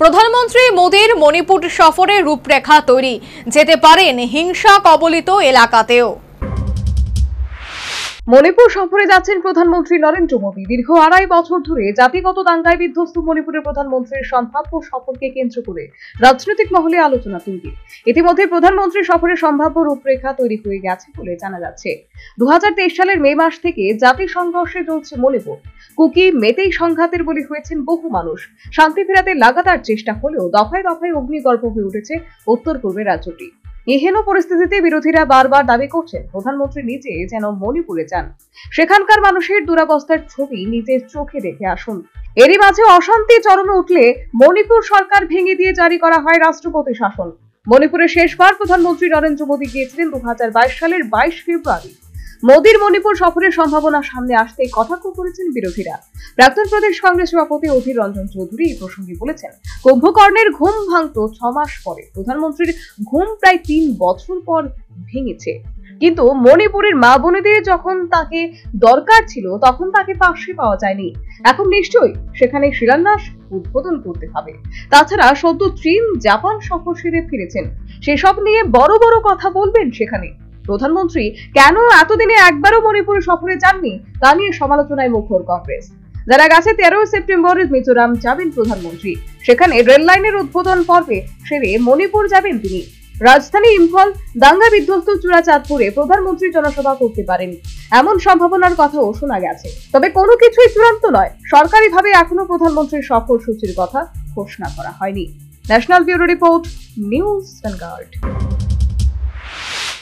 প্রধানমন্ত্রী মোদীর মণিপুর সফরে রূপরেখা তৈরি, যেতে পারেন হিংসা কবলিত এলাকাতেও। মণিপুর সফরে যাচ্ছেন প্রধানমন্ত্রী নরেন্দ্র মোদী। দীর্ঘ 2.5 বছর ধরে জাতিগত দাঙ্গায় বিধ্বস্ত মণিপুরের প্রধানমন্ত্রীর সম্ভাব্য সফরকে কেন্দ্র করে রাজনৈতিক মহলে আলোচনা তুঙ্গে। ইতিমধ্যে প্রধানমন্ত্রী সফরের সম্ভাব্য রূপরেখা তৈরি হয়ে গেছে বলে জানা যাচ্ছে। 2023 সালের মে মাস থেকে জাতি সংঘর্ষে চলছে মণিপুর। কুকি মেতেই সংঘাতের বলি হয়েছেন বহু মানুষ। শান্তি ফেরাতে লাগাতার চেষ্টা হলেও দফায় দফায় অগ্নিগর্ভ হয়ে উঠেছে উত্তর পূর্বের রাজ্যটি। এহেন পরিস্থিতিতে বিরোধীরা বারবার দাবি করছেন প্রধানমন্ত্রী নিজে যেন মণিপুরে যান, সেখানকার মানুষের দুরবস্থার ছবি নিজের চোখে দেখে আসুন। এরই মাঝে অশান্তি চরমে উঠলে মণিপুর সরকার ভেঙে দিয়ে জারি করা হয় রাষ্ট্রপতি শাসন। মণিপুরে শেষবার প্রধানমন্ত্রী নরেন্দ্র মোদী গিয়েছিলেন 2022 সালের 22 ফেব্রুয়ারি। মোদীর মণিপুর সফরের সম্ভাবনা সামনে আসতে কটাক্ষ করেছেন বিরোধীরা। প্রাক্তন প্রদেশ কংগ্রেস সভাপতি অধীর রঞ্জন চৌধুরী এই প্রসঙ্গে বলেছেন, কুম্ভকর্ণের ঘুম ভাঙত 6 মাস পরে, প্রধানমন্ত্রীর ঘুম প্রায় 3 বছর পর ভেঙেছে। কিন্তু মণিপুরের মা বোনেদের যখন তাকে দরকার ছিল তখন তাকে পাশে পাওয়া যায়নি। এখন নিশ্চয়ই সেখানে শিলান্যাস উদ্বোধন করতে হবে। তাছাড়া সদ্য চীন জাপান সফর সেরে ফিরেছেন, সেসব নিয়ে বড় বড় কথা বলবেন সেখানে। প্রধানমন্ত্রী কেন এতদিনে একবারও মণিপুর সফরে যাননি তা নিয়ে সমালোচনায় মুখর কংগ্রেস। জানা গেছে 13 সেপ্টেম্বর মিজোরাম যাবেন প্রধানমন্ত্রী। সেখানে রেল লাইনের উদ্বোধন পর্বে সেরে মণিপুর যাবেন তিনি। রাজধানী ইম্ফল দাঙ্গা বিধ্বস্ত চূড়াচাঁদপুরে প্রধানমন্ত্রী জনসভা করতে পারেন এমন সম্ভাবনার কথাও শোনা গেছে। তবে কোনো কিছুই চূড়ান্ত নয়। সরকারিভাবে এখনো প্রধানমন্ত্রীর সফর সূচির কথা ঘোষণা করা হয়নি। National bureau report, news vanguard.